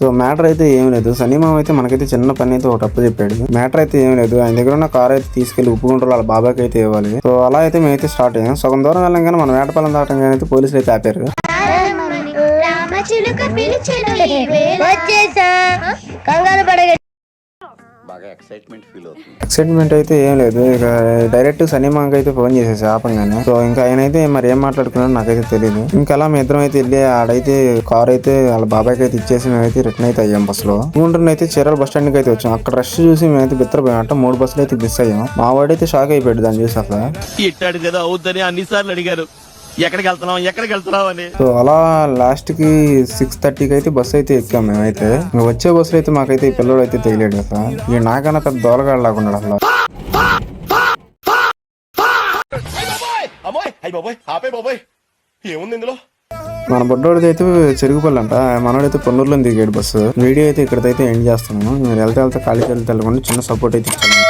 So matter అయితే ఏం లేదు. సనీమామ అయితే మనకైతే చిన్న పని అయితే ఒకటి అప్పు చెప్పాడు. మ్యాటర్ అయితే ఏం లేదు, ఆయన దగ్గర ఉన్న కార్ అయితే తీసుకెళ్లి ఉప్పుకుంటారు వాళ్ళ బాబాకి అయితే ఇవ్వాలి. సో అలా అయితే మేమైతే స్టార్ట్ అయ్యాం. సగం దూరం వెళ్ళాం కానీ మన వేటపాలెం దాటం కానీ అయితే పోలీసులు అయితే ఆపారు. ఎక్సైట్మెంట్ అయితే ఏం లేదు. ఇక డైరెక్ట్ సనీమాకి అయితే ఫోన్ చేసేసి ఆపంగానే. సో ఇంకా ఆయన అయితే మరి ఏం మాట్లాడుకున్నాడో నాకైతే తెలియదు. ఇంకా అలా మీ ఇద్దరం అయితే వెళ్ళి ఆడైతే కార్ అయితే వాళ్ళ బాబాయ్కి అయితే ఇచ్చేసి మేమైతే రిటర్న్ అయితే అయ్యాం బస్సులో. గుంటూరు అయితే చీరాల బస్ స్టాండ్ కి అయితే వచ్చాం. అక్కడ రష్ చూసి మేమైతే బిత్తరపోయాం. అంటే 3 బస్సులు అయితే మిస్ అయ్యాం. మా వాడైతే షాక్ అయిపోయాడు దాన్ని చూసి. అసలు ఇట్టాడు కదా అవుద్దని అన్నిసార్లు అడిగారు ఎక్కడికి వెళ్తున్నావు అని. సో అలా లాస్ట్ కి 6:30కి అయితే బస్సు అయితే ఎక్కాం మేమైతే. ఇంకా వచ్చే బస్సులో అయితే మాకైతే ఈ పిల్లడు అయితే తెలియడు అసలు. ఈ నాకన్నా పెద్ద దోలగాడు లాగున్నాడు అసలు. మన బొడ్డోడిది అయితే చెరుగుపల్లంట, మనోడైతే పొన్నూరులో దిగాడు బస్సు. వీడియో అయితే ఇక్కడైతే ఎండ్ చేస్తున్నాను. మీరు వెళ్తే ఖాళీకి వెళ్తే వెళ్ళకుండా చిన్న సపోర్ట్ అయితే ఇచ్చాను.